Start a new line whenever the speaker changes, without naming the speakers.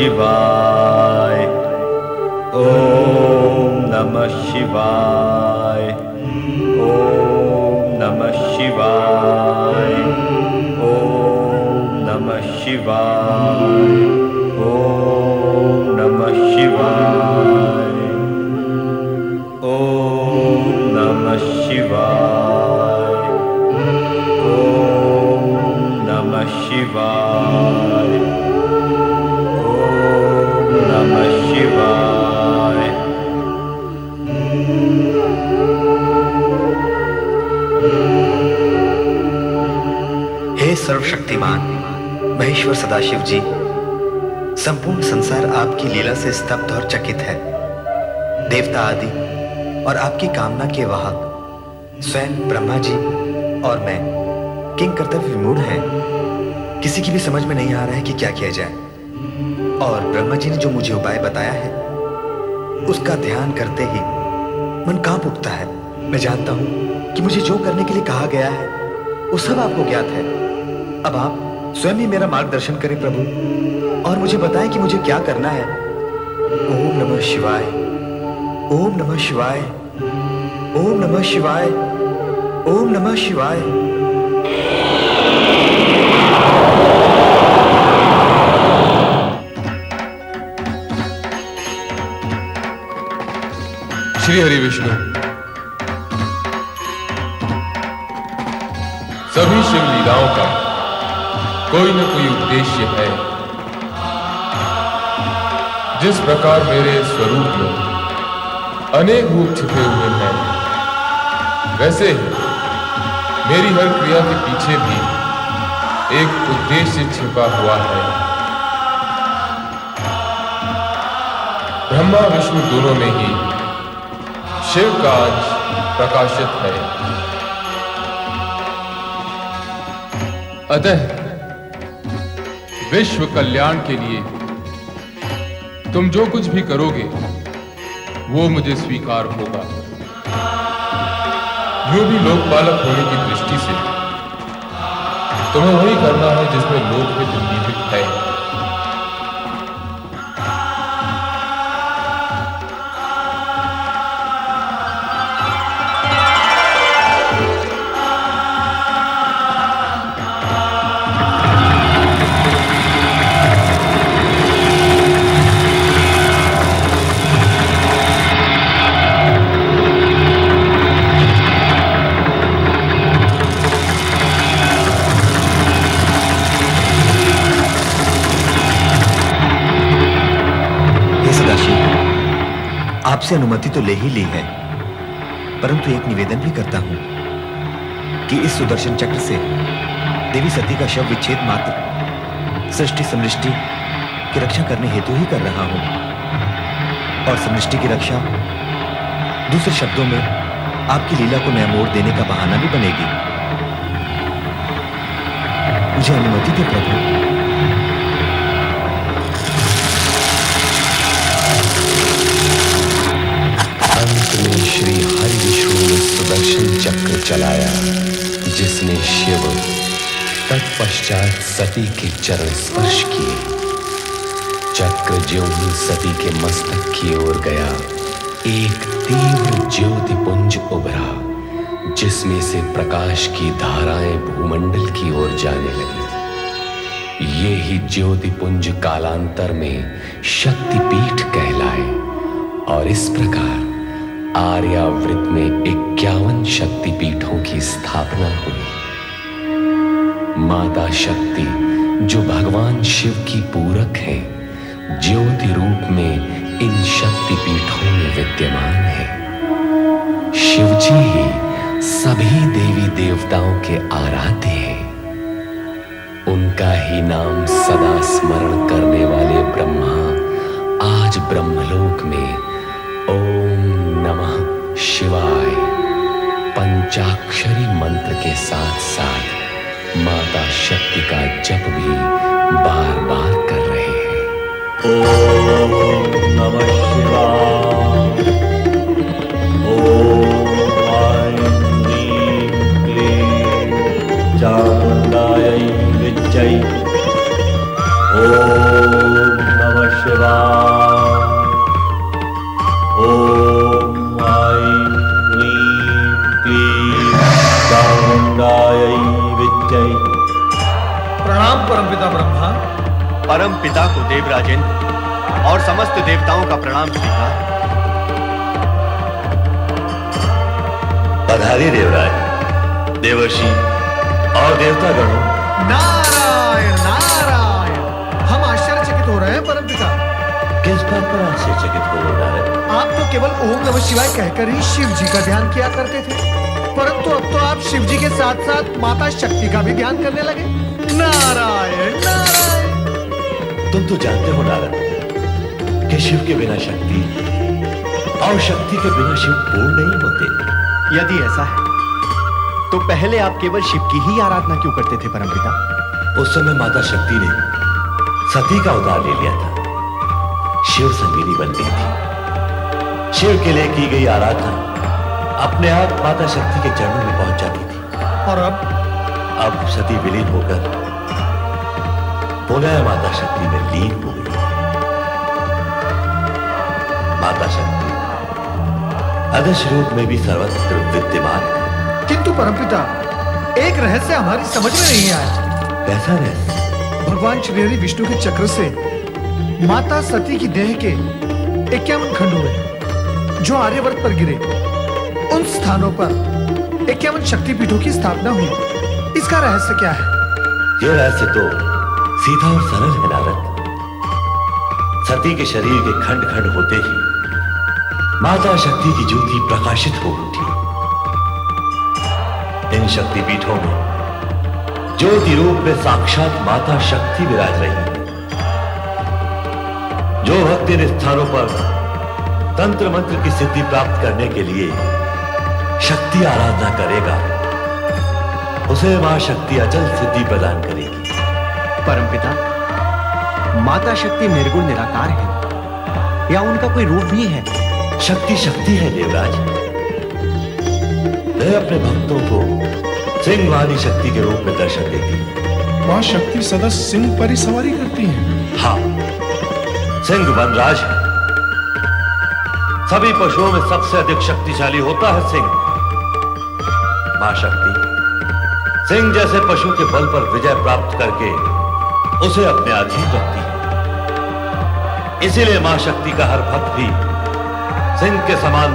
शिवाय। ओम नमः शिवाय। ओम नमः शिवाय। ओम नमः शिवाय। ओम नमः शिवाय। ओम नमः शिवाय। ओम नमः शिवाय। ओम नमः शिवाय।
हे सर्वशक्तिमान महेश्वर सदाशिव जी, संपूर्ण संसार आपकी लीला से स्तब्ध और चकित है। देवता आदि और आपकी कामना के वाहक स्वयं ब्रह्मा जी और मैं किंग कर्तव्य विमूढ़ हैं। किसी की भी समझ में नहीं आ रहा है कि क्या किया जाए। और ब्रह्मा जी ने जो मुझे उपाय बताया है उसका ध्यान करते ही मन कांप उठता है। मैं जानता हूं कि मुझे जो करने के लिए कहा गया है वो सब आपको ज्ञात है। अब आप स्वयं ही मेरा मार्गदर्शन करें प्रभु, और मुझे बताएं कि मुझे क्या करना है। ओम नमः शिवाय। ओम नमः शिवाय। ओम नमः शिवाय। ओम नमः शिवाय।
श्री हरि विष्णु, सभी शिव लीलाओं का कोई न कोई उद्देश्य है। जिस प्रकार मेरे स्वरूप में अनेक रूप छिपे हुए हैं, वैसे ही मेरी हर क्रिया के पीछे भी एक उद्देश्य छिपा हुआ है। ब्रह्मा विष्णु दोनों में ही शिव का अंश प्रकाशित है। अतः विश्व कल्याण के लिए तुम जो कुछ भी करोगे वो मुझे स्वीकार होगा। यूं भी लोकपालक होने की दृष्टि से तुम्हें वही करना है जिसमें लोकहित निहित है।
आपसे अनुमति तो ले ही ली है, परंतु एक निवेदन भी करता हूं कि इस सुदर्शन चक्र से देवी सती का शव विच्छेद मात्र सृष्टि समृष्टि की रक्षा करने हेतु ही कर रहा हूं। और समृष्टि की रक्षा दूसरे शब्दों में आपकी लीला को नया मोड़ देने का बहाना भी बनेगी। मुझे अनुमति दे प्रभु।
अंत में श्री हरि विष्णु ने सुदर्शन चक्र चलाया, जिसने शिव तत्पश्चात सती के चरण स्पर्श किए। चक्र ज्यों ही सती के मस्तक की ओर गया, एक तीव्र ज्योति पुंज उभरा, जिसमें से प्रकाश की धाराएं भूमंडल की ओर जाने लगी। ये ही ज्योति पुंज कालांतर में शक्तिपीठ कहलाए, और इस प्रकार आर्यावृत में 51 शक्तिपीठों की स्थापना हुई। माता शक्ति, जो भगवान शिव की पूरक है, ज्योति रूप में इन शक्तिपीठों में विद्यमान है। शिवजी ही सभी देवी देवताओं के आराध्य हैं। उनका ही नाम सदा स्मरण करने वाले ब्रह्मा आज ब्रह्मलोक में ओम नमः शिवाय पंचाक्षरी मंत्र के साथ साथ माता शक्ति का जप भी बार बार कर रहे हैं।
ओम नमः शिवाय। ओम ऐं ह्रीं क्लीं चामुण्डायै विद्महे। ओम नमः
परम पिता को देवराजेंद्र और समस्त देवताओं का प्रणाम स्वीकार।
पधारिए देवराज, देवर्षि और देवतागणों।
नारायण नारायण, हम आश्चर्यचकित हो रहे हैं परमपिता।
किस बात पर आश्चर्यचकित हो रहे नारद?
आप तो केवल ओम नमः शिवाय कहकर ही शिव जी का ध्यान किया करते थे, परंतु अब तो आप शिव जी के साथ साथ माता शक्ति का भी ध्यान करने लगे। नारायण नारायण।
तुम तो जानते हो नारद कि शिव के बिना शक्ति और शक्ति के बिना शिव पूर्ण नहीं होते।
यदि ऐसा है तो पहले आप केवल शिव की ही आराधना क्यों करते थे परमपिता?
उस समय माता शक्ति ने सती का अवतार ले लिया था, शिव संगिनी बन गई थी। शिव के लिए की गई आराधना अपने आप माता शक्ति के चरणों में पहुंच जाती थी।
और
अब सती विलीन होकर पुनः माता शक्ति में लीन हो गई। माता शक्ति अदृश्य रूप में भी सर्वत्र विद्यमान है।
किंतु परमपिता, एक रहस्य हमारी समझ में नहीं आया।
कैसा रहस्य?
भगवान श्री हरि विष्णु के चक्र से माता सती की देह के 51 खंड हुए जो आर्यवर्त पर गिरे। उन स्थानों पर 51 शक्तिपीठों की स्थापना हुई। इसका रहस्य क्या है?
यह रहस्य तो सीधा और सरल है नारद। सती के शरीर के खंड खंड होते ही माता शक्ति की ज्योति प्रकाशित हो उठी। इन शक्तिपीठों में ज्योति रूप में साक्षात माता शक्ति विराज रही है। जो भक्त इन स्थानों पर तंत्र मंत्र की सिद्धि प्राप्त करने के लिए शक्ति आराधना करेगा, उसे मां शक्ति अचल सिद्धि प्रदान करेगी।
परमपिता, माता शक्ति निर्गुण निराकार है या उनका कोई रूप भी है?
शक्ति शक्ति है देवराज। वह अपने भक्तों को सिंह वाली शक्ति के रूप में दर्शन देती है।
मां शक्ति सदा सिंह पर ही सवारी करती हैं।
हाँ, सिंह वनराज है। सभी पशुओं में सबसे अधिक शक्तिशाली होता है सिंह। मां शक्ति सिंह जैसे पशु के बल पर विजय प्राप्त करके उसे अपने अधीन रखती है। इसीलिए मां शक्ति का हर भक्त भी सिंह के समान